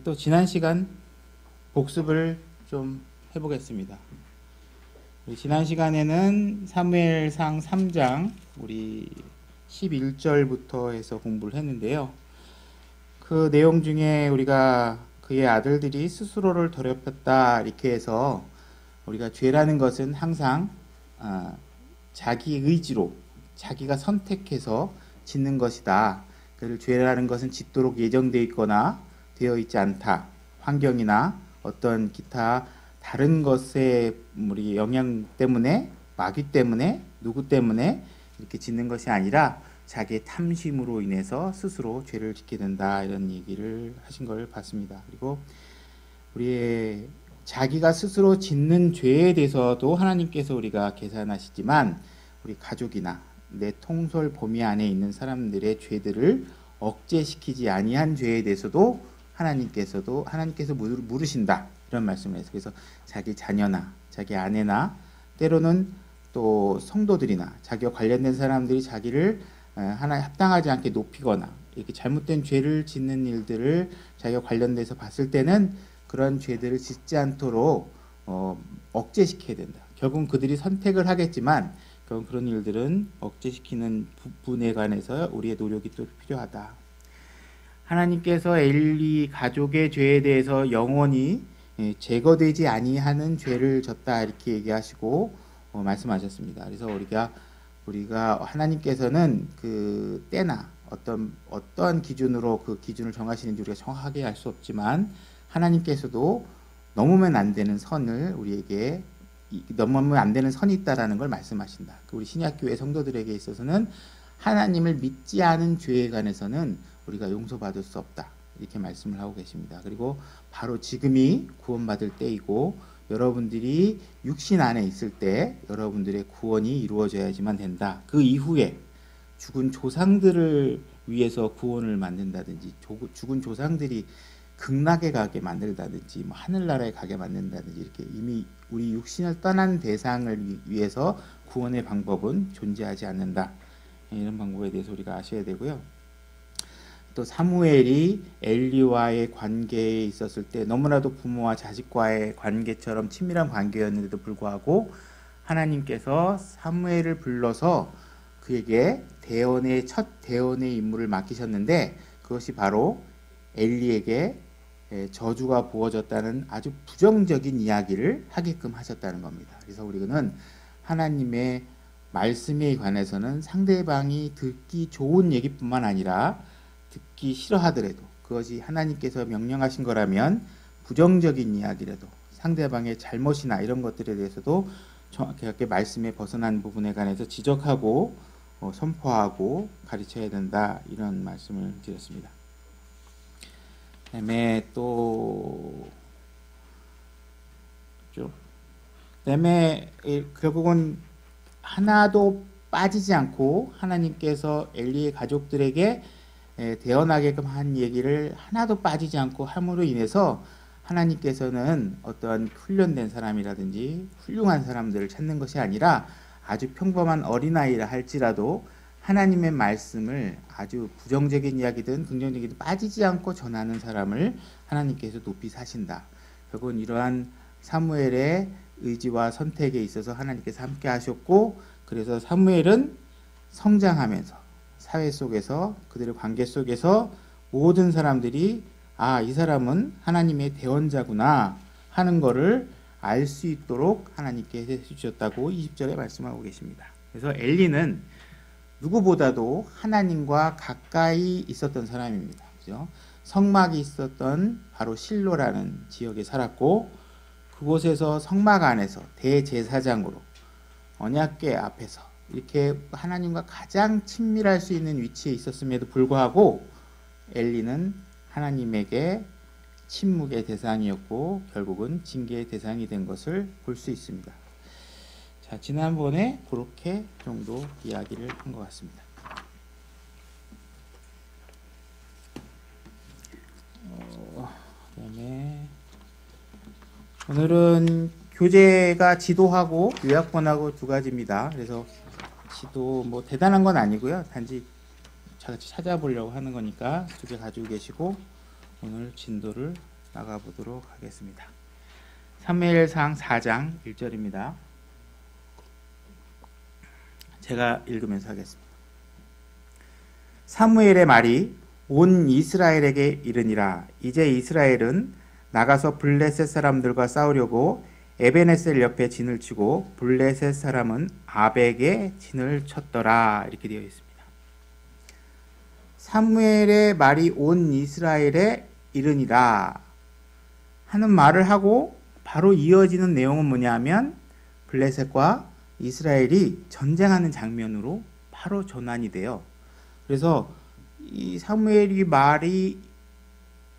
또 지난 시간 복습을 좀 해보겠습니다. 지난 시간에는 사무엘상 3장 우리 11절부터 해서 공부를 했는데요. 그 내용 중에 우리가 그의 아들들이 스스로를 더럽혔다 이렇게 해서 우리가 죄라는 것은 항상 자기 의지로 자기가 선택해서 짓는 것이다. 그를 죄라는 것은 짓도록 예정되어 있거나 되어 있지 않다. 환경이나 어떤 기타 다른 것의 우리 영향 때문에, 마귀 때문에, 누구 때문에 이렇게 짓는 것이 아니라 자기의 탐심으로 인해서 스스로 죄를 짓게 된다. 이런 얘기를 하신 걸 봤습니다. 그리고 우리의 자기가 스스로 짓는 죄에 대해서도 하나님께서 우리가 계산하시지만 우리 가족이나 내 통솔 범위 안에 있는 사람들의 죄들을 억제시키지 아니한 죄에 대해서도 하나님께서 물으신다. 이런 말씀을 해서 그래서 자기 자녀나 자기 아내나 때로는 또 성도들이나 자기와 관련된 사람들이 자기를 하나에 합당하지 않게 높이거나 이렇게 잘못된 죄를 짓는 일들을 자기와 관련돼서 봤을 때는 그런 죄들을 짓지 않도록 억제시켜야 된다. 결국은 그들이 선택을 하겠지만 그런 일들은 억제시키는 부분에 관해서 우리의 노력이 또 필요하다. 하나님께서 엘리 가족의 죄에 대해서 영원히 제거되지 아니하는 죄를 졌다 이렇게 얘기하시고 말씀하셨습니다. 그래서 우리가 하나님께서는 그 때나 어떤 기준으로 그 기준을 정하시는지 우리가 정확하게 알 수 없지만 하나님께서도 넘으면 안 되는 선을 우리에게 넘으면 안 되는 선이 있다라는 걸 말씀하신다. 우리 신약교회 성도들에게 있어서는 하나님을 믿지 않은 죄에 관해서는 우리가 용서받을 수 없다. 이렇게 말씀을 하고 계십니다. 그리고 바로 지금이 구원받을 때이고 여러분들이 육신 안에 있을 때 여러분들의 구원이 이루어져야지만 된다. 그 이후에 죽은 조상들을 위해서 구원을 만든다든지 죽은 조상들이 극락에 가게 만들다든지 하늘나라에 가게 만든다든지 이렇게 이미 우리 육신을 떠난 대상을 위해서 구원의 방법은 존재하지 않는다. 이런 방법에 대해서 우리가 아셔야 되고요. 또 사무엘이 엘리와의 관계에 있었을 때 너무나도 부모와 자식과의 관계처럼 친밀한 관계였는데도 불구하고 하나님께서 사무엘을 불러서 그에게 첫 대언의 임무를 맡기셨는데 그것이 바로 엘리에게 저주가 부어졌다는 아주 부정적인 이야기를 하게끔 하셨다는 겁니다. 그래서 우리는 하나님의 말씀에 관해서는 상대방이 듣기 좋은 얘기뿐만 아니라 듣기 싫어하더라도 그것이 하나님께서 명령하신 거라면 부정적인 이야기라도 상대방의 잘못이나 이런 것들에 대해서도 정확하게 말씀에 벗어난 부분에 관해서 지적하고 선포하고 가르쳐야 된다. 이런 말씀을 드렸습니다. 그다음에 결국은 하나도 빠지지 않고 하나님께서 엘리의 가족들에게 대언하게끔 한 얘기를 하나도 빠지지 않고 함으로 인해서 하나님께서는 어떠한 훈련된 사람이라든지 훌륭한 사람들을 찾는 것이 아니라 아주 평범한 어린아이라 할지라도 하나님의 말씀을 아주 부정적인 이야기든 긍정적이든 빠지지 않고 전하는 사람을 하나님께서 높이 사신다. 결국은 이러한 사무엘의 의지와 선택에 있어서 하나님께서 함께 하셨고 그래서 사무엘은 성장하면서 사회 속에서 그들의 관계 속에서 모든 사람들이 이 사람은 하나님의 대언자구나 하는 것을 알 수 있도록 하나님께서 해주셨다고 20절에 말씀하고 계십니다. 그래서 엘리는 누구보다도 하나님과 가까이 있었던 사람입니다. 그죠? 성막이 있었던 바로 실로라는 지역에 살았고 그곳에서 성막 안에서 대제사장으로 언약궤 앞에서 이렇게 하나님과 가장 친밀할 수 있는 위치에 있었음에도 불구하고 엘리는 하나님에게 침묵의 대상이었고 결국은 징계의 대상이 된 것을 볼 수 있습니다. 자, 지난번에 그렇게 정도 이야기를 한 것 같습니다. 그다음에 오늘은 교재가 지도하고 요약본하고 두 가지입니다. 그래서 지도 대단한 건 아니고요. 단지 찾아보려고 하는 거니까 두 개 가지고 계시고 오늘 진도를 나가보도록 하겠습니다. 사무엘상 4장 1절입니다. 제가 읽으면서 하겠습니다. 사무엘의 말이 온 이스라엘에게 이르니라. 이제 이스라엘은 나가서 블레셋 사람들과 싸우려고 에베네셀 옆에 진을 치고 블레셋 사람은 아벡에 진을 쳤더라. 이렇게 되어 있습니다. 사무엘의 말이 온 이스라엘에 이르니라 하는 말을 하고 바로 이어지는 내용은 뭐냐면 블레셋과 이스라엘이 전쟁하는 장면으로 바로 전환이 돼요. 그래서 이 사무엘이 말이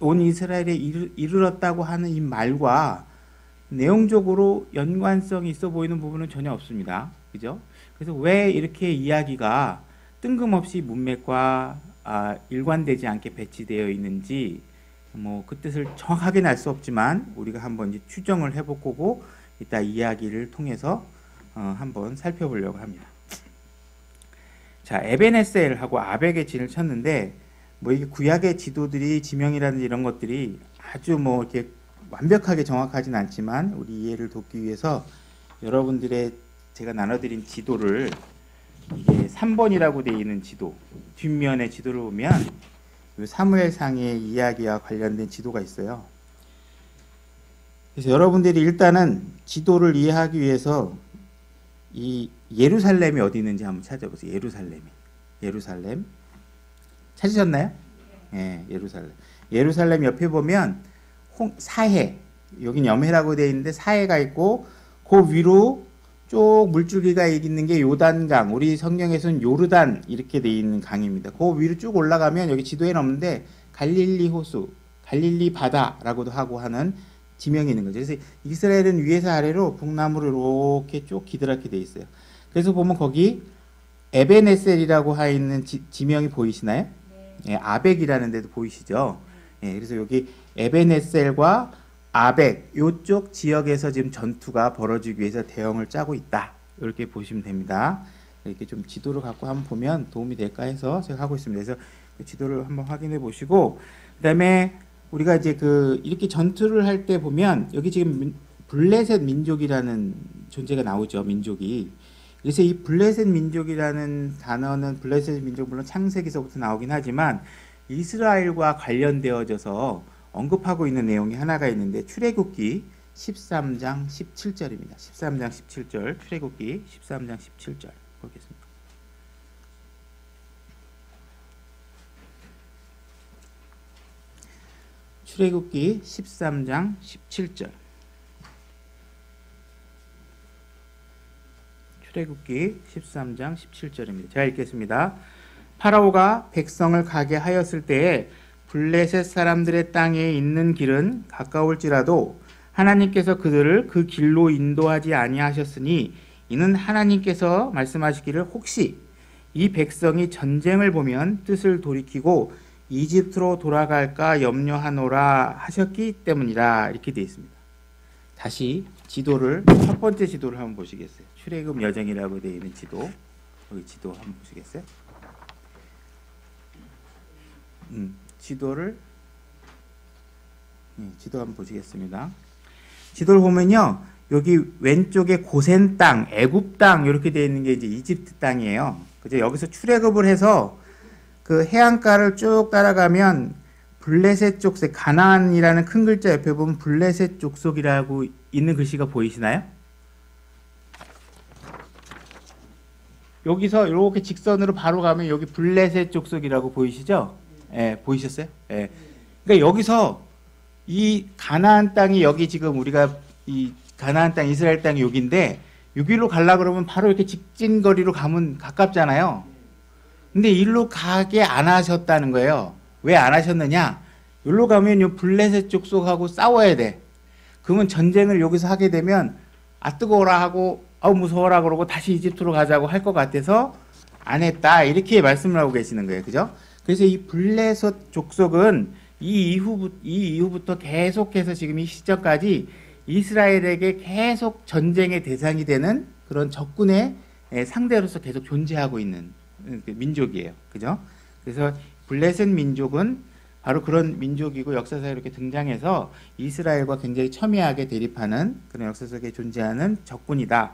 온 이스라엘에 이르렀다고 하는 이 말과 내용적으로 연관성이 있어 보이는 부분은 전혀 없습니다. 그죠? 그래서 왜 이렇게 이야기가 뜬금없이 문맥과 일관되지 않게 배치되어 있는지 그 뜻을 정확하게는 알 수 없지만 우리가 한번 이제 추정을 해볼 거고 이따 이야기를 통해서 한번 살펴보려고 합니다. 자, 에베네셀하고 아벡의 진을 쳤는데 이게 구약의 지도들이 지명이라든지 이런 것들이 아주 이렇게 완벽하게 정확하진 않지만 우리 이해를 돕기 위해서 여러분들의 제가 나눠드린 지도를 이게 3번이라고 되어 있는 지도, 뒷면의 지도를 보면 사무엘상의 이야기와 관련된 지도가 있어요. 그래서 여러분들이 일단은 지도를 이해하기 위해서 이 예루살렘이 어디 있는지 한번 찾아보세요. 예루살렘 찾으셨나요? 네, 예루살렘 옆에 보면 사해, 여긴 염해라고 되어 있는데 사해가 있고 그 위로 쭉 물줄기가 있는 게 요단강, 우리 성경에서는 요르단 이렇게 되어 있는 강입니다. 그 위로 쭉 올라가면 여기 지도에는 없는데 갈릴리 호수, 갈릴리 바다라고도 하고 하는 지명이 있는 거죠. 그래서 이스라엘은 위에서 아래로 북남으로 이렇게 쭉 기드랗게 되어 있어요. 그래서 보면 거기 에베네셀이라고 하여 있는 지명이 보이시나요? 네. 예, 아벡이라는 데도 보이시죠? 예, 그래서 여기 에베네셀과 아벡 이쪽 지역에서 지금 전투가 벌어지기 위해서 대응을 짜고 있다. 이렇게 보시면 됩니다. 이렇게 좀 지도를 갖고 한번 보면 도움이 될까 해서 제가 하고 있습니다. 그래서 그 지도를 한번 확인해 보시고 그다음에 우리가 이제 이렇게 전투를 할 때 보면 여기 지금 블레셋 민족이라는 존재가 나오죠. 민족이. 그래서 이 블레셋 민족이라는 단어는 블레셋 민족 물론 창세기서부터 나오긴 하지만 이스라엘과 관련되어져서 언급하고 있는 내용이 하나가 있는데 출애굽기 13장 17절입니다. 13장 17절 출애굽기 13장 17절 보겠습니다. 출애굽기 13장 17절 출애굽기 13장 17절입니다. 제가 읽겠습니다. 파라오가 백성을 가게 하였을 때에 블레셋 사람들의 땅에 있는 길은 가까울지라도 하나님께서 그들을 그 길로 인도하지 아니하셨으니 이는 하나님께서 말씀하시기를 혹시 이 백성이 전쟁을 보면 뜻을 돌이키고 이집트로 돌아갈까 염려하노라 하셨기 때문이라 이렇게 되어 있습니다. 다시 지도를 첫 번째 지도를 한번 보시겠어요? 출애굽 여정이라고 되어 있는 지도 여기 지도 한번 보시겠어요? 지도 한번 보시겠습니다. 지도를 보면요, 여기 왼쪽에 고센 땅, 애굽 땅 이렇게 되어 있는 게 이제 이집트 땅이에요. 그죠? 여기서 출애굽을 해서 그 해안가를 쭉 따라가면 블레셋 족속, 가나안이라는 큰 글자 옆에 보면 블레셋 족속이라고 있는 글씨가 보이시나요? 여기서 이렇게 직선으로 바로 가면 여기 블레셋 족속이라고 보이시죠? 예, 보이셨어요? 예. 그러니까 여기서 이 가나안 땅이 여기 지금 우리가 이 가나안 땅, 이스라엘 땅이 여기인데 여기로 가려고 그러면 바로 이렇게 직진거리로 가면 가깝잖아요. 근데 일로 가게 안 하셨다는 거예요. 왜 안 하셨느냐? 여기로 가면 요 블레셋 족속하고 싸워야 돼. 그러면 전쟁을 여기서 하게 되면 뜨거워라 하고 무서워라 그러고 다시 이집트로 가자고 할 것 같아서 안 했다. 이렇게 말씀을 하고 계시는 거예요. 그죠? 그래서 이 블레셋 족속은 이 이후부터 계속해서 지금 이 시점까지 이스라엘에게 계속 전쟁의 대상이 되는 그런 적군의 상대로서 계속 존재하고 있는 민족이에요. 그죠? 그래서 블레셋 민족은 바로 그런 민족이고 역사상에 이렇게 등장해서 이스라엘과 굉장히 첨예하게 대립하는 그런 역사 속에 존재하는 적군이다.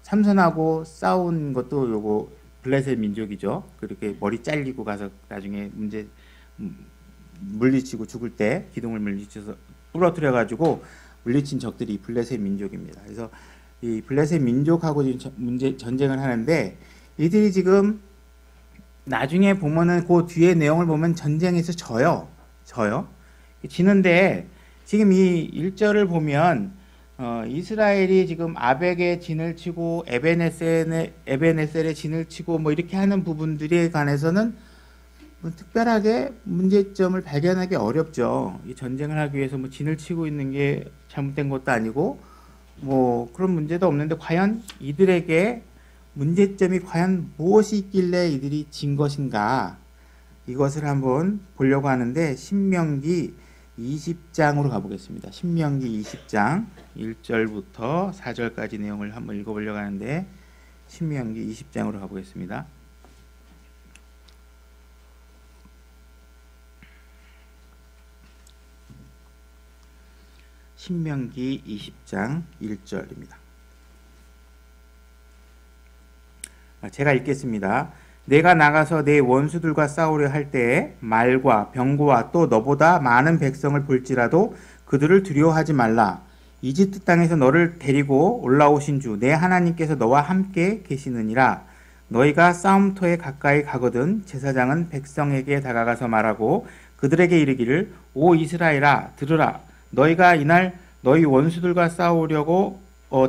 삼손하고 싸운 것도 요거 블레셋 민족이죠. 그렇게 머리 잘리고 가서 나중에 물리치고 죽을 때 기둥을 물리쳐서 부러뜨려 가지고 물리친 적들이 블레셋 민족입니다. 그래서 이 블레셋 민족하고 지금 전쟁을 하는데 이들이 지금 나중에 보면은 그 뒤에 내용을 보면 전쟁에서 져요. 지는데 지금 이 1절을 보면 이스라엘이 지금 아벡에 진을 치고 에베네셀에 진을 치고 뭐 이렇게 하는 부분들에 관해서는 뭐 특별하게 문제점을 발견하기 어렵죠. 이 전쟁을 하기 위해서 뭐 진을 치고 있는 게 잘못된 것도 아니고 뭐 그런 문제도 없는데 과연 이들에게 문제점이 과연 무엇이 있길래 이들이 진 것인가, 이것을 한번 보려고 하는데 신명기 20장으로 가보겠습니다. 신명기 20장 1절부터 4절까지 내용을 한번 읽어보려고 하는데 신명기 20장으로 가보겠습니다. 신명기 20장 1절입니다. 제가 읽겠습니다. 내가 나가서 내 원수들과 싸우려 할 때에 말과 병거와 또 너보다 많은 백성을 볼지라도 그들을 두려워하지 말라. 이집트 땅에서 너를 데리고 올라오신 주 내 하나님께서 너와 함께 계시느니라. 너희가 싸움터에 가까이 가거든 제사장은 백성에게 다가가서 말하고 그들에게 이르기를 오 이스라엘아 들으라. 너희가 이날 너희 원수들과 싸우려고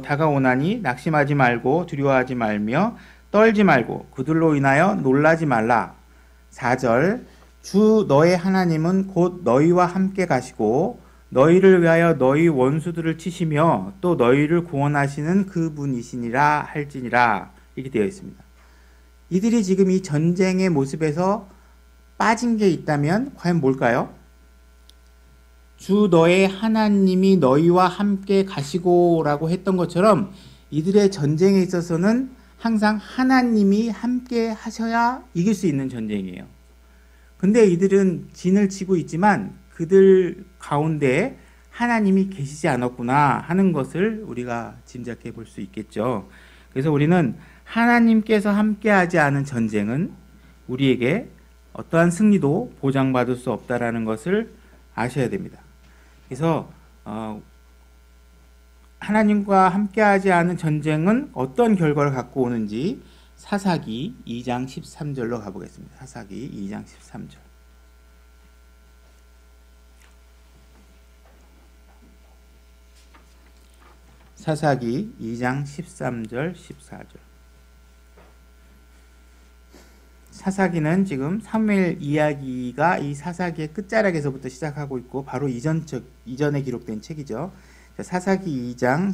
다가오나니 낙심하지 말고 두려워하지 말며 떨지 말고 그들로 인하여 놀라지 말라. 4절 주 너의 하나님은 곧 너희와 함께 가시고 너희를 위하여 너희 원수들을 치시며 또 너희를 구원하시는 그분이시니라 할지니라. 이렇게 되어 있습니다. 이들이 지금 이 전쟁의 모습에서 빠진 게 있다면 과연 뭘까요? 주 너의 하나님이 너희와 함께 가시고 라고 했던 것처럼 이들의 전쟁에 있어서는 항상 하나님이 함께 하셔야 이길 수 있는 전쟁이에요. 근데 이들은 진을 치고 있지만 그들 가운데 하나님이 계시지 않았구나 하는 것을 우리가 짐작해 볼 수 있겠죠. 그래서 우리는 하나님께서 함께하지 않은 전쟁은 우리에게 어떠한 승리도 보장받을 수 없다라는 것을 아셔야 됩니다. 그래서 하나님과 함께하지 않은 전쟁은 어떤 결과를 갖고 오는지 사사기 2장 13절로 가보겠습니다. 사사기 2장 13절. 사사기 2장 13절 14절. 사사기는 지금 사무엘 이야기가 이 사사기의 끝자락에서부터 시작하고 있고 바로 이전에 기록된 책이죠. 사사기 2장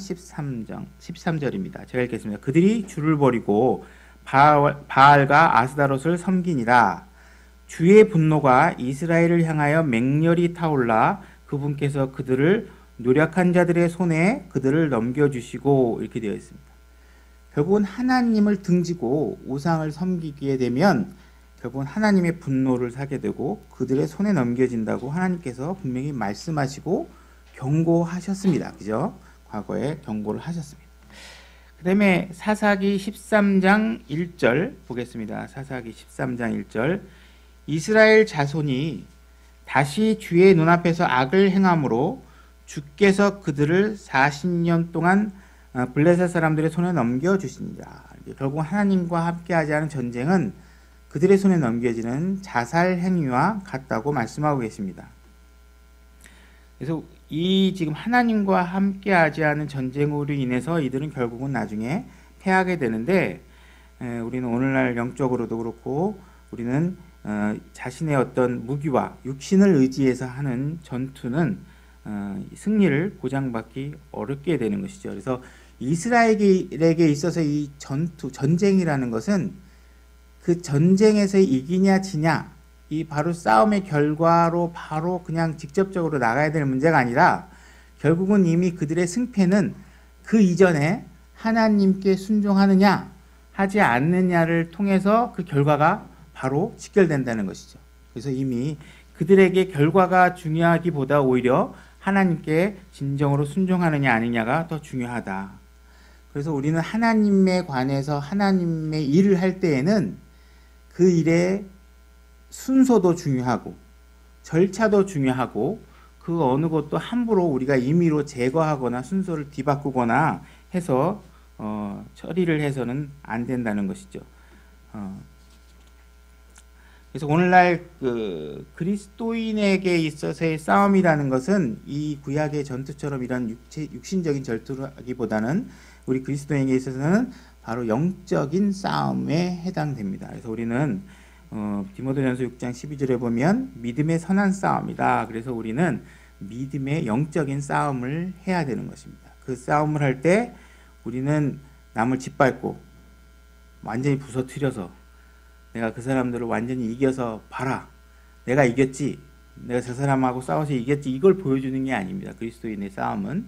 13절입니다. 제가 읽겠습니다. 그들이 주를 버리고 바알과 아스다롯을 섬기니라. 주의 분노가 이스라엘을 향하여 맹렬히 타올라 그분께서 그들을 노력한 자들의 손에 그들을 넘겨주시고 이렇게 되어 있습니다. 결국은 하나님을 등지고 우상을 섬기게 되면 결국은 하나님의 분노를 사게 되고 그들의 손에 넘겨진다고 하나님께서 분명히 말씀하시고 경고하셨습니다. 그죠? 과거에 경고를 하셨습니다. 그 다음에 사사기 13장 1절 보겠습니다. 사사기 13장 1절 이스라엘 자손이 다시 주의 눈앞에서 악을 행함으로 주께서 그들을 40년 동안 블레셋 사람들의 손에 넘겨주시니라. 결국 하나님과 함께하지 않은 전쟁은 그들의 손에 넘겨지는 자살 행위와 같다고 말씀하고 계십니다. 그래서 이 지금 하나님과 함께하지 않은 전쟁으로 인해서 이들은 결국은 나중에 패하게 되는데 우리는 오늘날 영적으로도 그렇고 우리는 자신의 어떤 무기와 육신을 의지해서 하는 전투는 승리를 보장받기 어렵게 되는 것이죠. 그래서 이스라엘에게 있어서 이 전쟁이라는 것은 그 전쟁에서 이기냐 지냐 이 바로 싸움의 결과로 바로 그냥 직접적으로 나가야 될 문제가 아니라 결국은 이미 그들의 승패는 그 이전에 하나님께 순종하느냐 하지 않느냐를 통해서 그 결과가 바로 직결된다는 것이죠. 그래서 이미 그들에게 결과가 중요하기보다 오히려 하나님께 진정으로 순종하느냐 아니냐가 더 중요하다. 그래서 우리는 하나님에 관해서 하나님의 일을 할 때에는 그 일의 순서도 중요하고 절차도 중요하고 그 어느 것도 함부로 우리가 임의로 제거하거나 순서를 뒤바꾸거나 해서 처리를 해서는 안 된다는 것이죠. 그래서 오늘날 그 그리스도인에게 있어서의 싸움이라는 것은 이 구약의 전투처럼 이런 육신적인 전투라기보다는 우리 그리스도인에게 있어서는 바로 영적인 싸움에 해당됩니다. 그래서 우리는 디모데전서 6장 12절에 보면 믿음의 선한 싸움이다. 그래서 우리는 믿음의 영적인 싸움을 해야 되는 것입니다. 그 싸움을 할 때 우리는 남을 짓밟고 완전히 부서뜨려서 내가 그 사람들을 완전히 이겨서 봐라. 내가 이겼지. 내가 저 사람하고 싸워서 이겼지. 이걸 보여주는 게 아닙니다. 그리스도인의 싸움은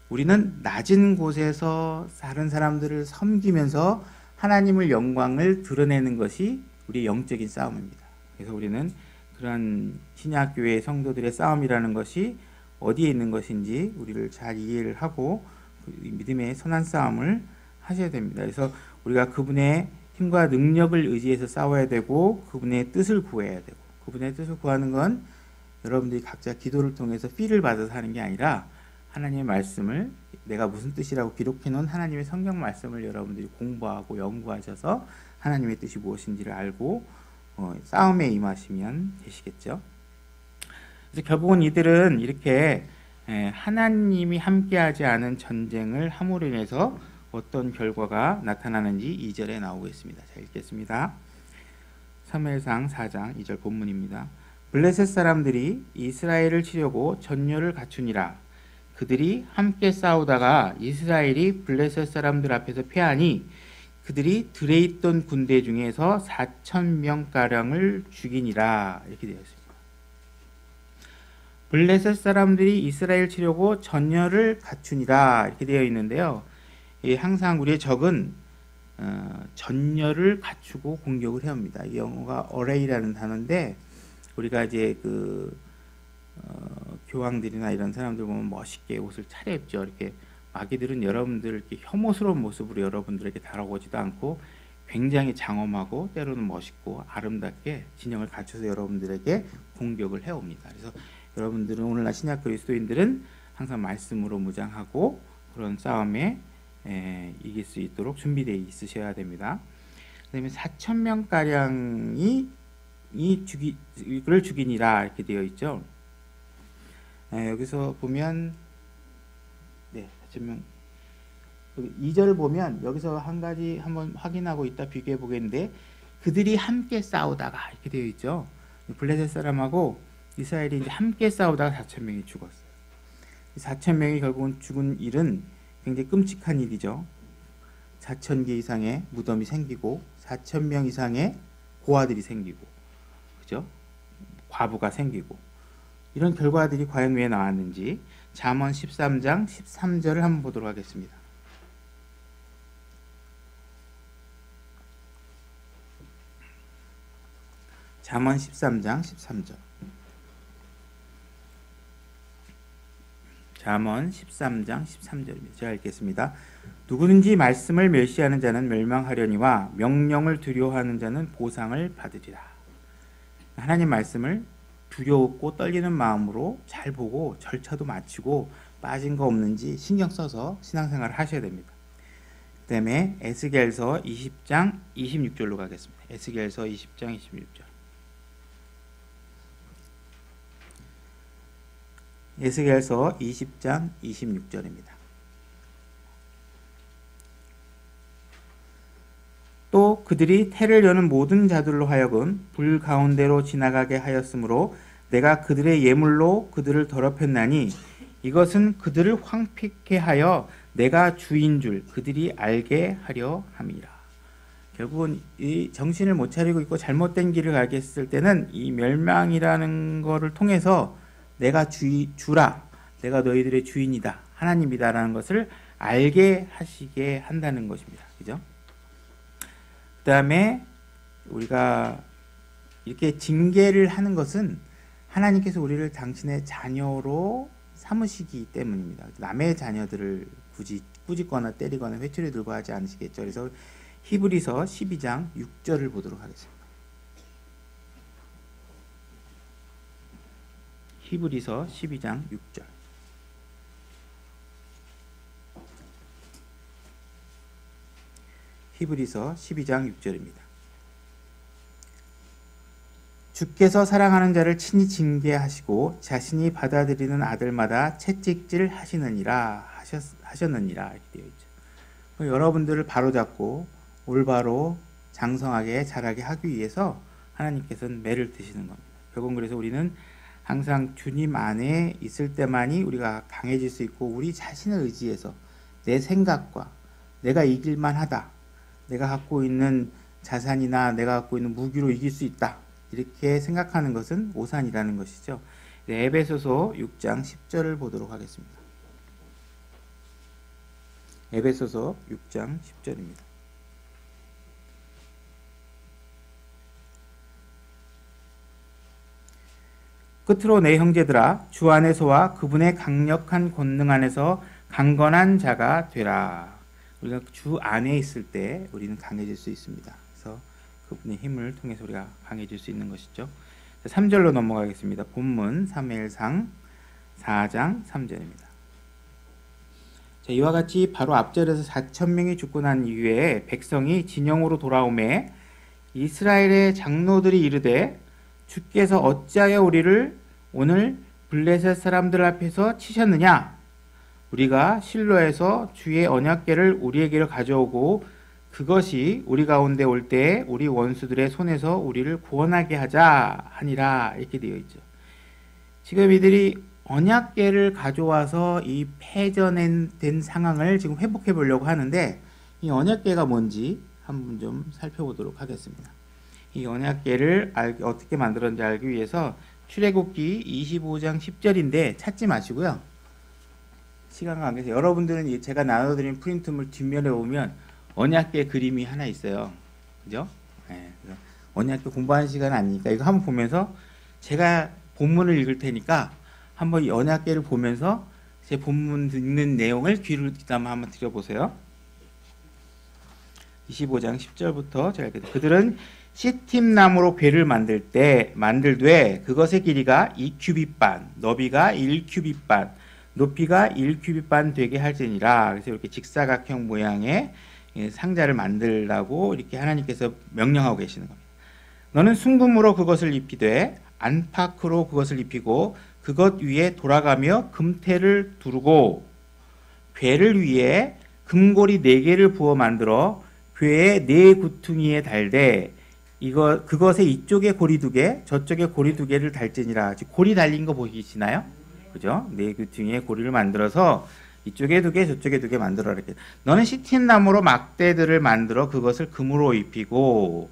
우리는 낮은 곳에서 다른 사람들을 섬기면서 하나님의 영광을 드러내는 것이 우리의 영적인 싸움입니다. 그래서 우리는 그런 신약교회 성도들의 싸움이라는 것이 어디에 있는 것인지 우리를 잘 이해를 하고 믿음의 선한 싸움을 하셔야 됩니다. 그래서 우리가 그분의 힘과 능력을 의지해서 싸워야 되고 그분의 뜻을 구해야 되고 그분의 뜻을 구하는 건 여러분들이 각자 기도를 통해서 필을 받아서 하는 게 아니라 하나님의 말씀을 내가 무슨 뜻이라고 기록해 놓은 하나님의 성경 말씀을 여러분들이 공부하고 연구하셔서 하나님의 뜻이 무엇인지를 알고 싸움에 임하시면 되시겠죠. 그래서 결국은 이들은 이렇게 하나님이 함께하지 않은 전쟁을 함으로 인해서 어떤 결과가 나타나는지 2절에 나오고 있습니다. 자, 읽겠습니다. 사무엘상 4장 2절 본문입니다. 블레셋 사람들이 이스라엘을 치려고 전열을 갖추니라. 그들이 함께 싸우다가 이스라엘이 블레셋 사람들 앞에서 패하니 그들이 들에 있던 군대 중에서 4,000명가량을 죽이니라. 이렇게 되어 있습니다. 블레셋 사람들이 이스라엘 치려고 전열을 갖추니라. 이렇게 되어 있는데요. 항상 우리의 적은 전열을 갖추고 공격을 해옵니다. 이 영어가 array라는 단어인데 우리가 이제 교황들이나 이런 사람들 보면 멋있게 옷을 차려입죠. 이렇게 마귀들은 여러분들 이렇게 혐오스러운 모습으로 여러분들에게 다가오지도 않고 굉장히 장엄하고 때로는 멋있고 아름답게 진영을 갖춰서 여러분들에게 공격을 해옵니다. 그래서 여러분들은 오늘날 신약 그리스도인들은 항상 말씀으로 무장하고 그런 싸움에 이길 수 있도록 준비되어 있으셔야 됩니다. 그 다음에 4,000명가량이 그를 죽이니라 이렇게 되어 있죠. 여기서 보면 4,000명 2절을 보면 여기서 한 가지 한번 확인하고 있다 비교해 보겠는데 그들이 함께 싸우다가 이렇게 되어 있죠. 블레셋 사람하고 이스라엘이 이제 함께 싸우다가 4,000명이 죽었어요. 4,000명이 결국은 죽은 일은 굉장히 끔찍한 일이죠. 4,000개 이상의 무덤이 생기고 4,000명 이상의 고아들이 생기고 그죠? 과부가 생기고 이런 결과들이 과연 왜 나왔는지 잠언 13장 13절을 한번 보도록 하겠습니다. 잠언 13장 13절. 잠언 13장 13절입니다. 제가 읽겠습니다. 누구든지 말씀을 멸시하는 자는 멸망하려니와 명령을 두려워하는 자는 보상을 받으리라. 하나님 말씀을 두려웠고 떨리는 마음으로 잘 보고 절차도 마치고 빠진 거 없는지 신경 써서 신앙생활을 하셔야 됩니다. 그 다음에 에스겔서 20장 26절로 가겠습니다. 에스겔서 20장 26절. 에스겔서 20장 26절입니다. 또 그들이 태를 여는 모든 자들로 하여금 불 가운데로 지나가게 하였으므로 내가 그들의 예물로 그들을 더럽혔나니 이것은 그들을 황폐케 하여 내가 주인 줄 그들이 알게 하려 함이라. 결국은 이 정신을 못 차리고 있고 잘못된 길을 가게 했을 때는 이 멸망이라는 것을 통해서 내가 주라, 내가 너희들의 주인이다, 하나님이다라는 것을 알게 하시게 한다는 것입니다. 그죠? 그 다음에 우리가 이렇게 징계를 하는 것은 하나님께서 우리를 당신의 자녀로 삼으시기 때문입니다. 남의 자녀들을 굳이 꾸짖거나 때리거나 회초리 들고 하지 않으시겠죠. 그래서 히브리서 12장 6절을 보도록 하겠습니다. 히브리서 12장 6절. 히브리서 12장 6절입니다. 주께서 사랑하는 자를 친히 징계하시고 자신이 받아들이는 아들마다 채찍질 하셨느니라 이렇게 되어 있죠. 여러분들을 바로잡고 올바로 장성하게 자라게 하기 위해서 하나님께서는 매를 드시는 겁니다. 결국은 그래서 우리는 항상 주님 안에 있을 때만이 우리가 강해질 수 있고 우리 자신을 의지해서 내 생각과 내가 이길만 하다, 내가 갖고 있는 자산이나 내가 갖고 있는 무기로 이길 수 있다, 이렇게 생각하는 것은 오산이라는 것이죠. 에베소서 6장 10절을 보도록 하겠습니다. 에베소서 6장 10절입니다. 끝으로 내 형제들아 주 안에서와 그분의 강력한 권능 안에서 강건한 자가 되라. 우리가 주 안에 있을 때 우리는 강해질 수 있습니다. 그래서 그분의 힘을 통해서 우리가 강해질 수 있는 것이죠. 3절로 넘어가겠습니다. 본문 사무엘상 4장 3절입니다. 자, 이와 같이 바로 앞절에서 4,000명이 죽고 난 이후에 백성이 진영으로 돌아오매 이스라엘의 장로들이 이르되 주께서 어찌하여 우리를 오늘 블레셋 사람들 앞에서 치셨느냐? 우리가 실로에서 주의 언약궤를 우리에게로 가져오고 그것이 우리 가운데 올 때에 우리 원수들의 손에서 우리를 구원하게 하자 하니라 이렇게 되어 있죠. 지금 이들이 언약궤를 가져와서 이 패전된 상황을 지금 회복해 보려고 하는데 이 언약궤가 뭔지 한번 좀 살펴보도록 하겠습니다. 이 언약궤를 어떻게 만들었는지 알기 위해서 출애굽기 25장 10절인데 찾지 마시고요. 시간 관계에서 여러분들은 제가 나눠드린 프린트물 뒷면에 보면 언약궤 그림이 하나 있어요. 그죠? 네, 언약궤 공부하는 시간 아니니까 이거 한번 보면서 제가 본문을 읽을 테니까 한번 이 언약궤를 보면서 제 본문 읽는 내용을 귀를 기담아 한번 들여보세요. 25장 10절부터 제가 그들은 시팀 나무로 궤를 만들되 그것의 길이가 2규빗반, 너비가 1규빗반, 높이가 1규빗반 되게 할지니라. 그래서 이렇게 직사각형 모양의 상자를 만들라고 이렇게 하나님께서 명령하고 계시는 겁니다. 너는 순금으로 그것을 입히되 안팎으로 그것을 입히고 그것 위에 돌아가며 금태를 두르고 궤를 위에 금고리 4개를 부어 만들어 궤의 4구퉁이에 달되 그것의 이쪽에 고리 2개, 저쪽에 고리 2개를 달지니라. 고리 달린 거 보이시나요? 그죠? 4구퉁이에 고리를 만들어서 이쪽에 2개, 저쪽에 2개 만들어라. 이렇게. 너는 시틴 나무로 막대들을 만들어 그것을 금으로 입히고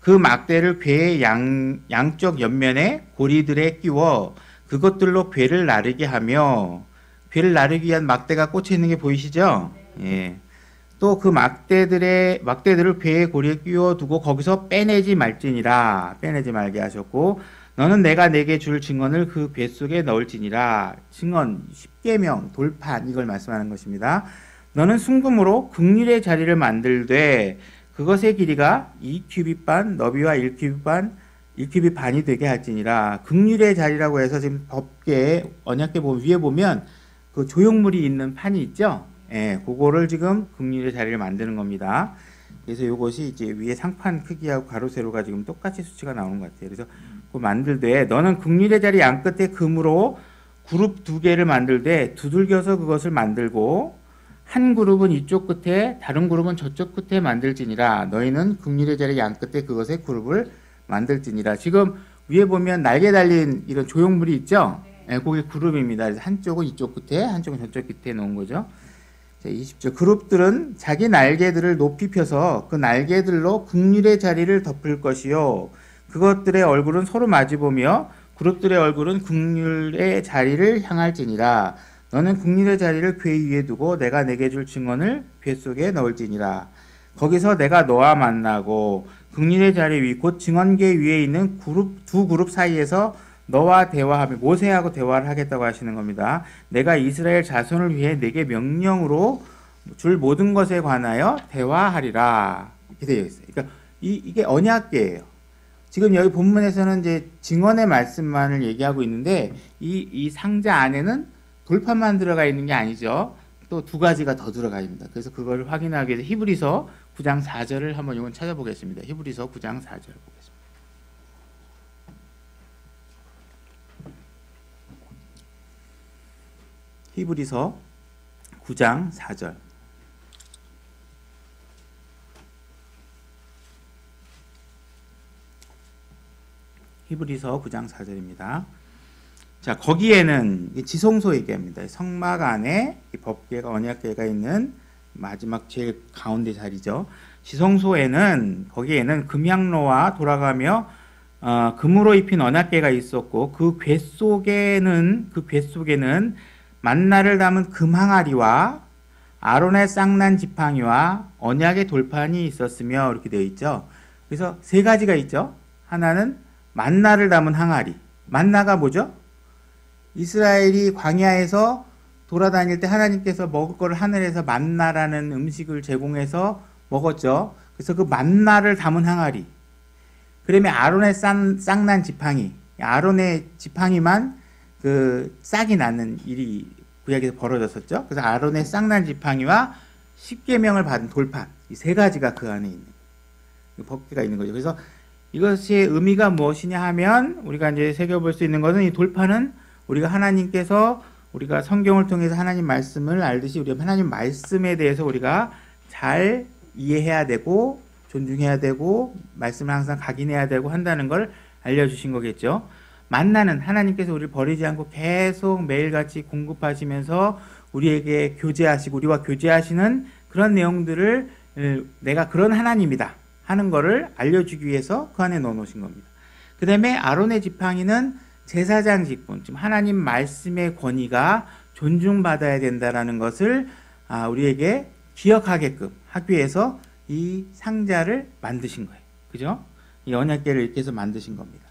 그 막대를 궤의 양쪽 옆면에 고리들에 끼워 그것들로 궤를 나르게 하며, 궤를 나르기 위한 막대가 꽂혀 있는 게 보이시죠? 예. 또 그 막대들을 궤의 고리에 끼워 두고 거기서 빼내지 말지니라. 빼내지 말게 하셨고, 너는 내가 내게 줄 증언을 그 궤 속에 넣을지니라. 증언, 십계명, 돌판, 이걸 말씀하는 것입니다. 너는 순금으로 극률의 자리를 만들되 그것의 길이가 2규빗반, 너비와 1규빗 반이 되게 할지니라. 극률의 자리라고 해서 지금 법궤, 언약궤 위에 보면 그 조형물이 있는 판이 있죠? 예, 그거를 지금 극률의 자리를 만드는 겁니다. 그래서 이것이 이제 위에 상판 크기하고 가로 세로가 지금 똑같이 수치가 나오는 것 같아요. 그래서 그 만들되 너는 극률의 자리 양 끝에 금으로 그룹 2개를 만들되 두들겨서 그것을 만들고 한 그룹은 이쪽 끝에 다른 그룹은 저쪽 끝에 만들지니라. 너희는 극률의 자리 양 끝에 그것의 그룹을 만들지니라. 지금 위에 보면 날개 달린 이런 조형물이 있죠? 네, 그게 그룹입니다. 그래서 한쪽은 이쪽 끝에, 한쪽은 저쪽 끝에 놓은 거죠. 자, 20절. 그룹들은 자기 날개들을 높이 펴서 그 날개들로 극률의 자리를 덮을 것이요. 그것들의 얼굴은 서로 마주보며 그룹들의 얼굴은 극률의 자리를 향할지니라. 너는 극률의 자리를 궤 위에 두고 내가 내게 줄 증언을 궤 속에 넣을지니라. 거기서 내가 너와 만나고 극률의 자리 위 곧 증언계 위에 있는 두 그룹 사이에서 너와 대화하며 모세하고 대화를 하겠다고 하시는 겁니다. 내가 이스라엘 자손을 위해 내게 명령으로 줄 모든 것에 관하여 대화하리라. 이렇게 되어 있어요. 그러니까 이게 언약궤예요. 지금 여기 본문에서는 이제 증언의 말씀만을 얘기하고 있는데 이 상자 안에는 돌판만 들어가 있는 게 아니죠. 또 두 가지가 더 들어가 있습니다. 그래서 그걸 확인하기 위해서 히브리서 9장 4절을 한번 이건 찾아보겠습니다. 히브리서 9장 4절 보겠습니다. 히브리서 9장 4절. 히브리서 9장 4절입니다. 자, 거기에는 지성소 얘기합니다. 성막 안에 법궤가 언약궤가 있는 마지막 제일 가운데 자리죠. 지성소에는 거기에는 금향로와 돌아가며 금으로 입힌 언약궤가 있었고 그 궤 속에는 만나를 담은 금항아리와 아론의 쌍난 지팡이와 언약의 돌판이 있었으며 이렇게 되어 있죠. 그래서 세 가지가 있죠. 하나는 만나를 담은 항아리. 만나가 뭐죠? 이스라엘이 광야에서 돌아다닐 때 하나님께서 먹을 거를 하늘에서 만나라는 음식을 제공해서 먹었죠. 그래서 그 만나를 담은 항아리. 그러면 아론의 쌍난 지팡이. 아론의 지팡이만 그 싹이 나는 일이 구약에서 벌어졌었죠. 그래서 아론의 쌍난 지팡이와 십계명을 받은 돌판. 이 세 가지가 그 안에 있는 법궤가 있는 거죠. 그래서 이것의 의미가 무엇이냐 하면 우리가 이제 새겨볼 수 있는 것은 이 돌판은 우리가 하나님께서 우리가 성경을 통해서 하나님 말씀을 알듯이 우리가 하나님 말씀에 대해서 우리가 잘 이해해야 되고 존중해야 되고 말씀을 항상 각인해야 되고 한다는 걸 알려주신 거겠죠. 만나는 하나님께서 우리를 버리지 않고 계속 매일같이 공급하시면서 우리에게 교제하시고 우리와 교제하시는 그런 내용들을 내가 그런 하나님이다 하는 거를 알려주기 위해서 그 안에 넣어놓으신 겁니다. 그 다음에 아론의 지팡이는 제사장 직분, 지금 하나님 말씀의 권위가 존중받아야 된다라는 것을 우리에게 기억하게끔 하기 위해서 이 상자를 만드신 거예요. 그죠? 이 언약궤를 이렇게 해서 만드신 겁니다.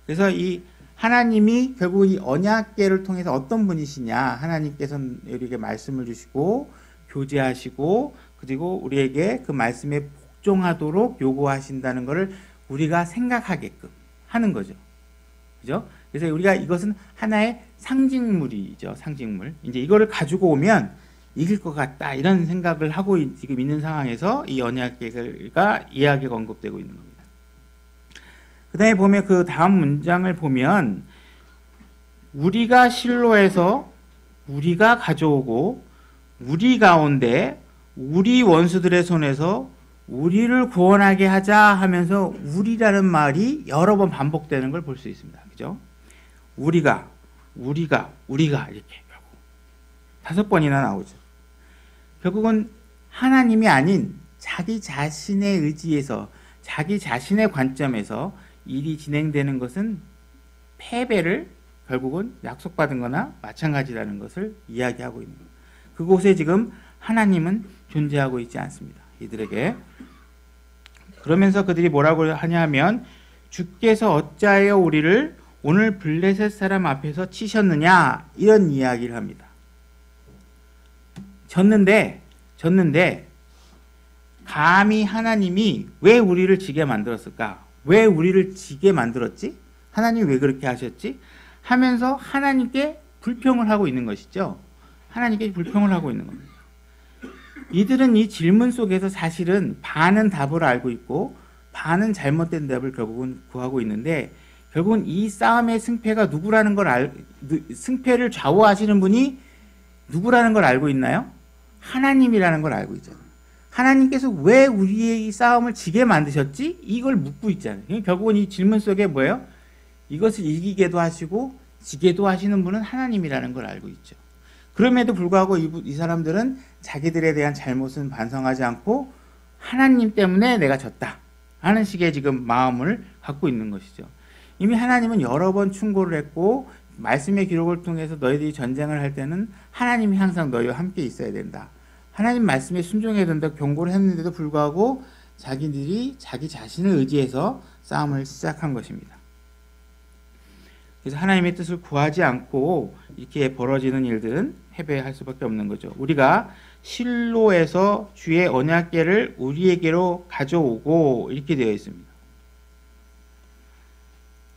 그래서 이 하나님이 결국 이 언약궤를 통해서 어떤 분이시냐, 하나님께서 우리에게 말씀을 주시고 교제하시고 그리고 우리에게 그 말씀에 복종하도록 요구하신다는 것을 우리가 생각하게끔 하는 거죠. 그죠? 그래서 우리가 이것은 하나의 상징물이죠. 상징물. 이제 이거를 가지고 오면 이길 것 같다 이런 생각을 하고 지금 있는 상황에서 이 언약궤가 이야기가 언급되고 있는 겁니다. 그 다음에 보면 그 다음 문장을 보면 우리가 실로에서 우리가 가져오고 우리 가운데 우리 원수들의 손에서 우리를 구원하게 하자 하면서 우리라는 말이 여러 번 반복되는 걸 볼 수 있습니다. 그죠? 우리가 이렇게 결국 5번이나 나오죠. 결국은 하나님이 아닌 자기 자신의 의지에서 자기 자신의 관점에서 일이 진행되는 것은 패배를 결국은 약속받은 거나 마찬가지라는 것을 이야기하고 있는 거예요. 그곳에 지금 하나님은 존재하고 있지 않습니다. 이들에게. 그러면서 그들이 뭐라고 하냐면 주께서 어찌하여 우리를 오늘 블레셋 사람 앞에서 치셨느냐 이런 이야기를 합니다. 졌는데 감히 하나님이 왜 우리를 지게 만들었을까? 왜 우리를 지게 만들었지? 하나님이 왜 그렇게 하셨지? 하면서 하나님께 불평을 하고 있는 것이죠. 하나님께 불평을 하고 있는 겁니다. 이들은 이 질문 속에서 사실은 반은 답을 알고 있고 반은 잘못된 답을 결국은 구하고 있는데 결국은 이 싸움의 승패가 누구라는 걸 승패를 좌우하시는 분이 누구라는 걸 알고 있나요? 하나님이라는 걸 알고 있잖아요. 하나님께서 왜 우리의 이 싸움을 지게 만드셨지? 이걸 묻고 있잖아요. 결국은 이 질문 속에 뭐예요? 이것을 이기게도 하시고 지게도 하시는 분은 하나님이라는 걸 알고 있죠. 그럼에도 불구하고 이 사람들은 자기들에 대한 잘못은 반성하지 않고 하나님 때문에 내가 졌다 하는 식의 지금 마음을 갖고 있는 것이죠. 이미 하나님은 여러 번 충고를 했고 말씀의 기록을 통해서 너희들이 전쟁을 할 때는 하나님이 항상 너희와 함께 있어야 된다. 하나님 말씀에 순종해야 된다 경고를 했는데도 불구하고 자기들이 자기 자신을 의지해서 싸움을 시작한 것입니다. 그래서 하나님의 뜻을 구하지 않고 이렇게 벌어지는 일들은 패배할 수밖에 없는 거죠. 우리가 실로에서 주의 언약궤를 우리에게로 가져오고 이렇게 되어 있습니다.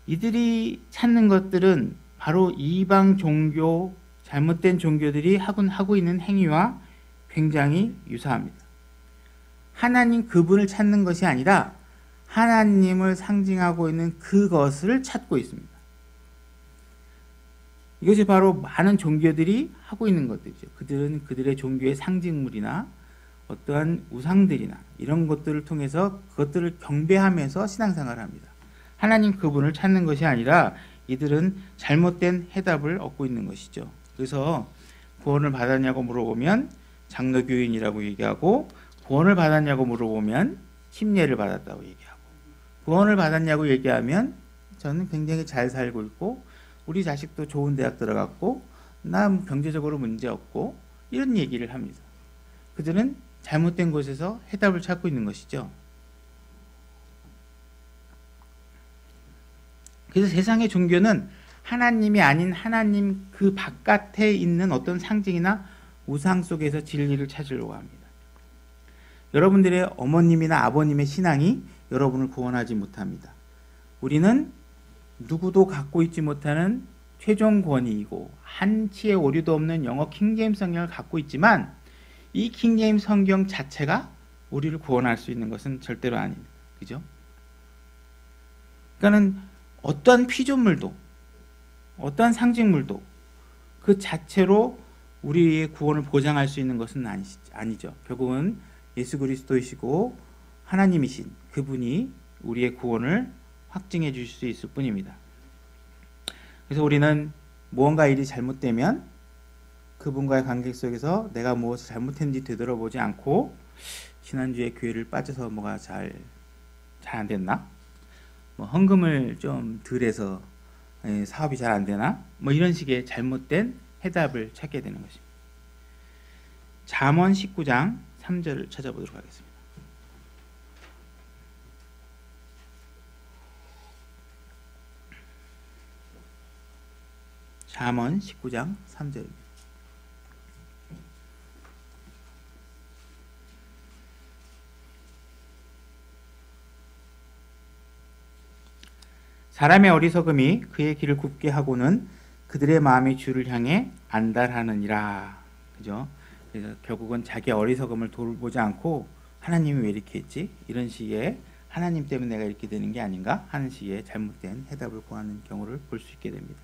이들이 찾는 것들은 바로 이방 종교, 잘못된 종교들이 하고 있는 행위와 굉장히 유사합니다. 하나님 그분을 찾는 것이 아니라 하나님을 상징하고 있는 그것을 찾고 있습니다. 이것이 바로 많은 종교들이 하고 있는 것들이죠. 그들은 그들의 종교의 상징물이나 어떠한 우상들이나 이런 것들을 통해서 그것들을 경배하면서 신앙생활을 합니다. 하나님 그분을 찾는 것이 아니라 이들은 잘못된 해답을 얻고 있는 것이죠. 그래서 구원을 받았냐고 물어보면 장로교인이라고 얘기하고, 구원을 받았냐고 물어보면 침례를 받았다고 얘기하고, 구원을 받았냐고 얘기하면 저는 굉장히 잘 살고 있고 우리 자식도 좋은 대학 들어갔고 나 경제적으로 문제 없고 이런 얘기를 합니다. 그들은 잘못된 곳에서 해답을 찾고 있는 것이죠. 그래서 세상의 종교는 하나님이 아닌 하나님 그 바깥에 있는 어떤 상징이나 우상 속에서 진리를 찾으려고 합니다. 여러분들의 어머님이나 아버님의 신앙이 여러분을 구원하지 못합니다. 우리는 누구도 갖고 있지 못하는 최종 권위이고 한치의 오류도 없는 영어 킹제임스 성경을 갖고 있지만 이 킹제임스 성경 자체가 우리를 구원할 수 있는 것은 절대로 아닙니다. 그죠? 그러니까는 어떠한 피조물도 어떠한 상징물도 그 자체로 우리의 구원을 보장할 수 있는 것은 아니죠. 결국은 예수 그리스도이시고 하나님이신 그분이 우리의 구원을 확증해 주실 수 있을 뿐입니다. 그래서 우리는 무언가 일이 잘못되면 그분과의 관계 속에서 내가 무엇을 잘못했는지 되돌아보지 않고 지난주에 교회를 빠져서 뭐가 잘 안 됐나? 뭐 헌금을 좀 덜 해서 사업이 잘 안 되나? 뭐 이런 식의 잘못된 해답을 찾게 되는 것입니다. 잠언 19장 3절을 찾아보도록 하겠습니다. 잠언 19장 3절입니다. 사람의 어리석음이 그의 길을 굽게 하고는 그들의 마음이 주를 향해 안달하느니라. 그죠? 그래서 결국은 자기 어리석음을 돌보지 않고 하나님이 왜 이렇게 했지? 이런 식의 하나님 때문에 내가 이렇게 되는 게 아닌가? 하는 식의 잘못된 해답을 구하는 경우를 볼 수 있게 됩니다.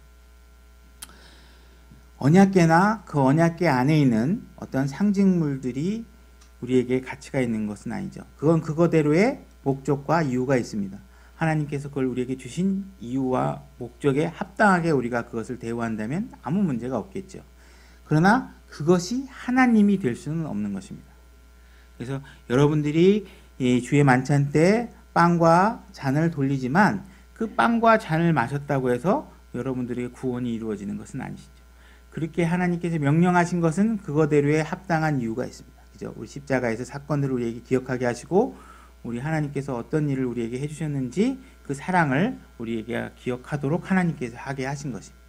언약궤나 그 언약궤 안에 있는 어떤 상징물들이 우리에게 가치가 있는 것은 아니죠. 그건 그거대로의 목적과 이유가 있습니다. 하나님께서 그걸 우리에게 주신 이유와 목적에 합당하게 우리가 그것을 대우한다면 아무 문제가 없겠죠. 그러나 그것이 하나님이 될 수는 없는 것입니다. 그래서 여러분들이 주의 만찬 때 빵과 잔을 돌리지만 그 빵과 잔을 마셨다고 해서 여러분들에게 구원이 이루어지는 것은 아니시죠. 그렇게 하나님께서 명령하신 것은 그거대로의 합당한 이유가 있습니다. 그죠? 우리 십자가에서 사건들을 우리에게 기억하게 하시고 우리 하나님께서 어떤 일을 우리에게 해주셨는지 그 사랑을 우리에게 기억하도록 하나님께서 하게 하신 것입니다.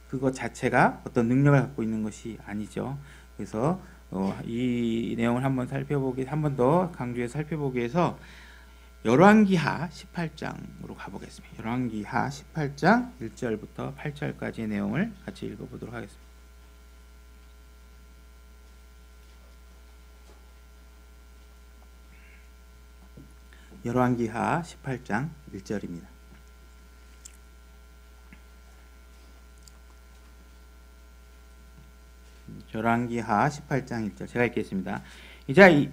그것 자체가 어떤 능력을 갖고 있는 것이 아니죠. 그래서 이 내용을 한번 더 강조해서 살펴보기 위해서 열왕기하 18장으로 가보겠습니다. 열왕기하 18장 1절부터 8절까지의 내용을 같이 읽어보도록 하겠습니다. 열왕기하 18장 1절입니다. 열왕기하 18장 1절 제가 읽겠습니다.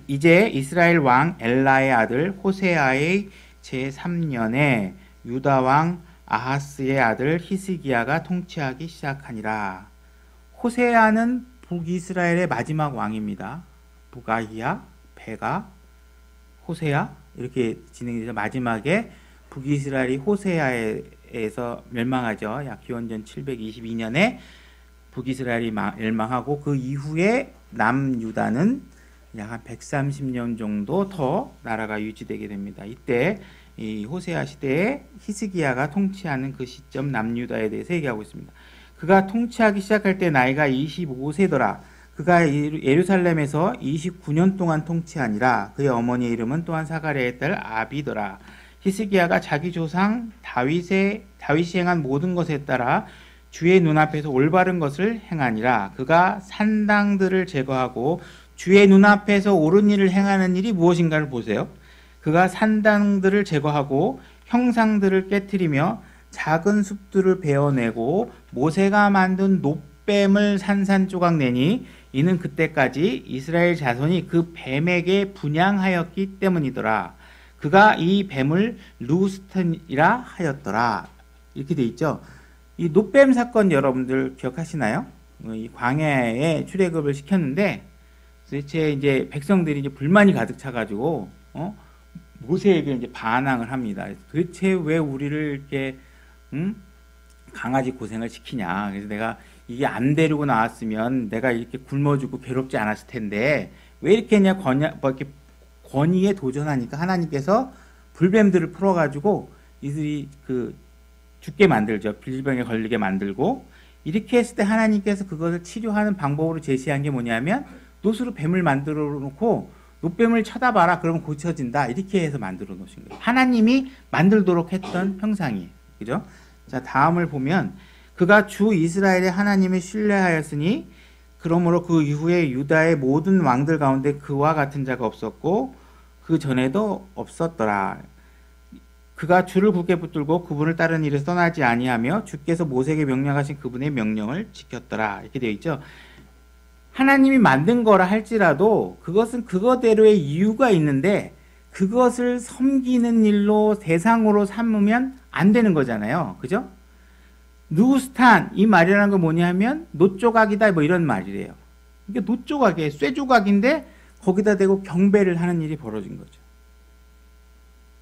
이제 이스라엘 왕 엘라의 아들 호세아의 제3년에 유다 왕 아하스의 아들 히스기야가 통치하기 시작하니라. 호세아는 북이스라엘의 마지막 왕입니다. 북아히야, 베가, 호세아 이렇게 진행이 돼서 마지막에 북이스라엘이 호세아에서 멸망하죠. 약 기원전 722년에 북이스라엘이 멸망하고 그 이후에 남유다는 약 한 130년 정도 더 나라가 유지되게 됩니다. 이때 이 호세아 시대에 히스기야가 통치하는 그 시점 남유다에 대해서 얘기하고 있습니다. 그가 통치하기 시작할 때 나이가 25세더라. 그가 예루살렘에서 29년 동안 통치하니라. 그의 어머니의 이름은 또한 사가랴의 딸 아비더라. 히스기야가 자기 조상 다윗이 행한 모든 것에 따라 주의 눈앞에서 올바른 것을 행하니라. 그가 산당들을 제거하고 주의 눈앞에서 옳은 일을 행하는 일이 무엇인가를 보세요. 그가 산당들을 제거하고 형상들을 깨트리며 작은 숲들을 베어내고 모세가 만든 놋뱀을 산산조각 내니 이는 그때까지 이스라엘 자손이 그 뱀에게 분향하였기 때문이더라. 그가 이 뱀을 루스튼이라 하였더라. 이렇게 돼 있죠. 이 놋뱀 사건 여러분들 기억하시나요? 이 광야에 출애굽을 시켰는데 도대체 이제 백성들이 이제 불만이 가득 차가지고 모세에게 이제 반항을 합니다. 도대체 왜 우리를 이렇게 강아지 고생을 시키냐? 그래서 내가 이게 안 데리고 나왔으면 내가 이렇게 굶어 죽고 괴롭지 않았을 텐데 왜 이렇게 했냐? 이렇게 권위에 도전하니까 하나님께서 불뱀들을 풀어가지고 이들이 죽게 만들죠. 빌병에 걸리게 만들고 이렇게 했을 때 하나님께서 그것을 치료하는 방법으로 제시한 게 뭐냐면 놋으로 뱀을 만들어 놓고 놋뱀을 쳐다봐라 그러면 고쳐진다 이렇게 해서 만들어 놓으신 거예요. 하나님이 만들도록 했던 형상이에요. 그죠? 자, 다음을 보면 그가 주 이스라엘의 하나님을 신뢰하였으니 그러므로 그 이후에 유다의 모든 왕들 가운데 그와 같은 자가 없었고 그 전에도 없었더라. 그가 주를 굳게 붙들고 그분을 따르는 일에 떠나지 아니하며 주께서 모세에게 명령하신 그분의 명령을 지켰더라. 이렇게 되어 있죠. 하나님이 만든 거라 할지라도 그것은 그거대로의 이유가 있는데 그것을 섬기는 일로 대상으로 삼으면 안 되는 거잖아요. 그죠? 누스탄 이 말이라는 건 뭐냐면 놋조각이다 뭐 이런 말이래요. 이게 놋조각이에요. 쇠조각인데 거기다 대고 경배를 하는 일이 벌어진 거죠.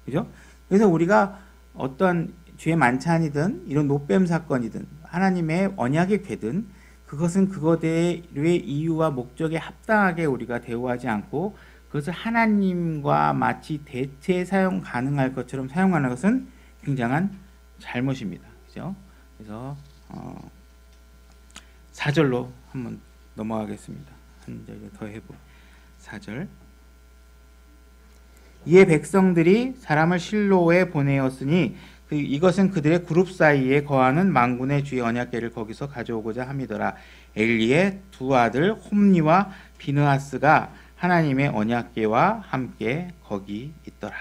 그죠? 그래서 우리가 어떤 주의 만찬이든 이런 놋뱀 사건이든 하나님의 언약의 궤든 그것은 그거대로의 이유와 목적에 합당하게 우리가 대우하지 않고 그것을 하나님과 마치 대체 사용 가능할 것처럼 사용하는 것은 굉장한 잘못입니다. 그죠? 그래서 4절로 한번 넘어가겠습니다. 한 절 더 해보. 4절. 이에 백성들이 사람을 실로에 보내었으니 이것은 그들의 그룹 사이에 거하는 만군의 주의 언약궤를 거기서 가져오고자 함이더라. 엘리의 두 아들 홈니와 비느하스가 하나님의 언약궤와 함께 거기 있더라.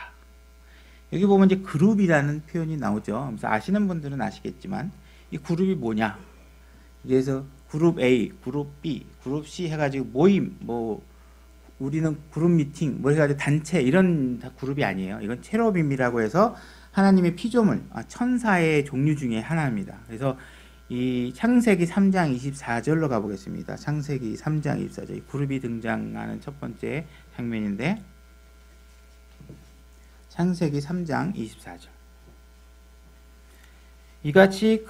여기 보면 이제 그룹이라는 표현이 나오죠. 그래서 아시는 분들은 아시겠지만 이 그룹이 뭐냐? 그래서 그룹 A, 그룹 B, 그룹 C 해가지고 모임, 우리는 그룹 미팅, 해가지고 단체 이런 그룹이 아니에요. 이건 체로빔이라고 해서 하나님의 피조물, 천사의 종류 중에 하나입니다. 그래서 이 창세기 3장 24절로 가보겠습니다. 창세기 3장 24절, 이 그룹이 등장하는 첫 번째 장면인데, 창세기 3장 24절. 이같이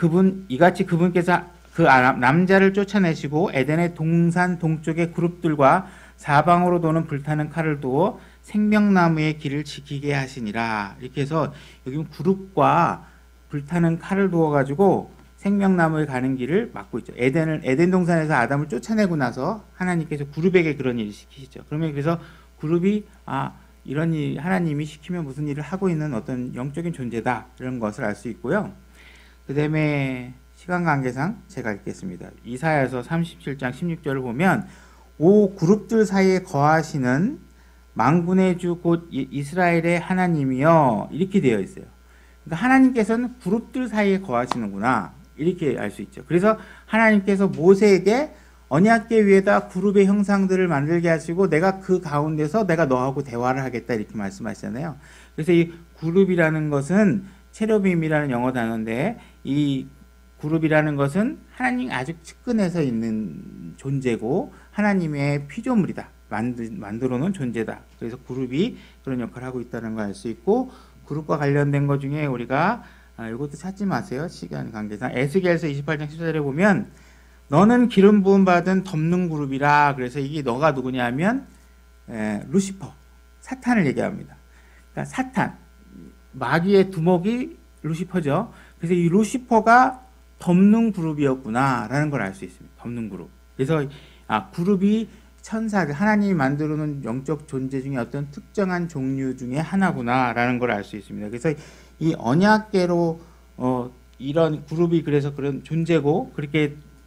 그분께서 그 남자를 쫓아내시고 에덴의 동산 동쪽의 그룹들과 사방으로 도는 불타는 칼을 두어 생명나무의 길을 지키게 하시니라. 이렇게 해서 여기 그룹과 불타는 칼을 두어 가지고 생명나무에 가는 길을 막고 있죠. 에덴 동산에서 아담을 쫓아내고 나서 하나님께서 그룹에게 그런 일을 시키시죠. 그러면 그래서 그룹이 이런 일 하나님이 시키면 무슨 일을 하고 있는 어떤 영적인 존재다 이런 것을 알 수 있고요. 그다음에 시간 관계상 제가 읽겠습니다. 이사야서 37장 16절을 보면 오 그룹들 사이에 거하시는 만군의 주 곧 이스라엘의 하나님이여 이렇게 되어 있어요. 그러니까 하나님께서는 그룹들 사이에 거하시는구나 이렇게 알 수 있죠. 그래서 하나님께서 모세에게 언약궤 위에다 그룹의 형상들을 만들게 하시고 내가 그 가운데서 내가 너하고 대화를 하겠다 이렇게 말씀하시잖아요. 그래서 이 그룹이라는 것은 체로빔이라는 영어 단어인데 이 그룹이라는 것은 하나님 아주 측근에서 있는 존재고 하나님의 피조물이다. 만들어 놓은 존재다. 그래서 그룹이 그런 역할을 하고 있다는 걸 알 수 있고 그룹과 관련된 것 중에 우리가 이것도 찾지 마세요. 시간 관계상 에스겔서 28장 14절에 보면 너는 기름 부음 받은 덮는 그룹이라. 그래서 이게 너가 누구냐면 루시퍼, 사탄을 얘기합니다. 그러니까 사탄, 마귀의 두목이 루시퍼죠. 그래서 이 루시퍼가 덮는 그룹이었구나라는 걸 알 수 있습니다. 덮는 그룹. 그래서 그룹이 천사, 하나님이 만들어 놓은 영적 존재 중에 어떤 특정한 종류 중에 하나구나라는 걸 알 수 있습니다. 그래서 이 언약궤로 이런 그룹이 그래서 그런 존재고,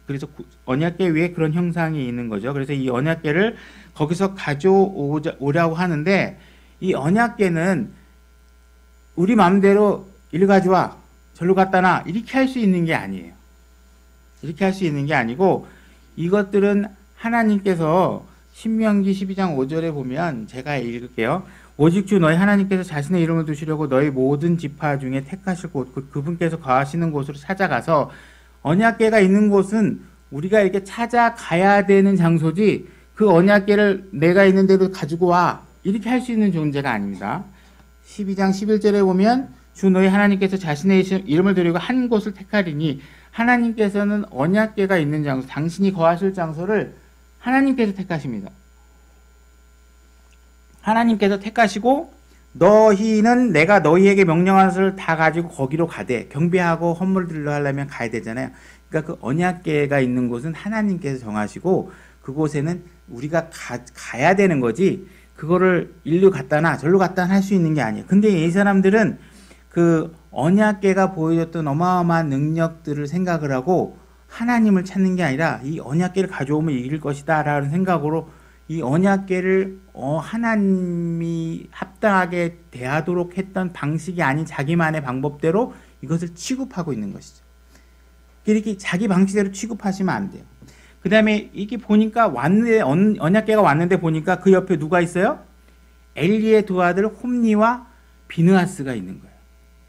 그래서 언약궤 위에 그런 형상이 있는 거죠. 그래서 이 언약궤를 거기서 가져오라고 하는데, 이 언약궤는 우리 마음대로 이리 가져와, 절로 갖다 놔, 이렇게 할 수 있는 게 아니에요. 이렇게 할 수 있는 게 아니고, 이것들은 하나님께서 신명기 12장 5절에 보면, 제가 읽을게요. 오직 주 너희 하나님께서 자신의 이름을 두시려고 너희 모든 지파 중에 택하실 곳, 그분께서 거하시는 곳으로 찾아가서, 언약궤가 있는 곳은 우리가 이렇게 찾아가야 되는 장소지, 그 언약궤를 내가 있는 데로 가지고 와, 이렇게 할 수 있는 존재가 아닙니다. 12장 11절에 보면 주 너희 하나님께서 자신의 이름을 드리고 한 곳을 택하리니, 하나님께서는 언약궤가 있는 장소, 당신이 거하실 장소를 하나님께서 택하십니다. 하나님께서 택하시고, 너희는 내가 너희에게 명령한 것을 다 가지고 거기로 가되, 경배하고 헌물을 드리려 하려면 가야 되잖아요. 그러니까 그 언약궤가 있는 곳은 하나님께서 정하시고, 그곳에는 우리가 가야 되는 거지, 그거를 일로 갖다 놔, 절로 갖다 놔 할 수 있는 게 아니에요. 근데 이 사람들은 그 언약궤가 보여줬던 어마어마한 능력들을 생각을 하고, 하나님을 찾는 게 아니라 이 언약궤를 가져오면 이길 것이다 라는 생각으로 이 언약궤를 하나님이 합당하게 대하도록 했던 방식이 아닌 자기만의 방법대로 이것을 취급하고 있는 것이죠. 이렇게 자기 방식대로 취급하시면 안 돼요. 그 다음에 이게 보니까 언약궤가 왔는데 보니까 그 옆에 누가 있어요? 엘리의 두 아들 홈니와 비느하스가 있는 거예요.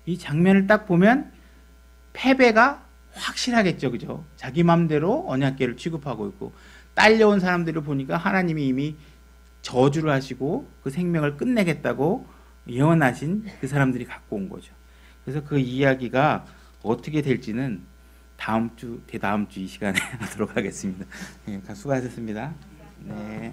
이 장면을 딱 보면 패배가 확실하겠죠. 그죠? 자기 맘대로 언약궤를 취급하고 있고, 딸려온 사람들을 보니까 하나님이 이미 저주를 하시고 그 생명을 끝내겠다고 예언하신 그 사람들이 갖고 온 거죠. 그래서 그 이야기가 어떻게 될지는 다음 주 이 시간에 하도록 하겠습니다. 네, 수고하셨습니다. 네.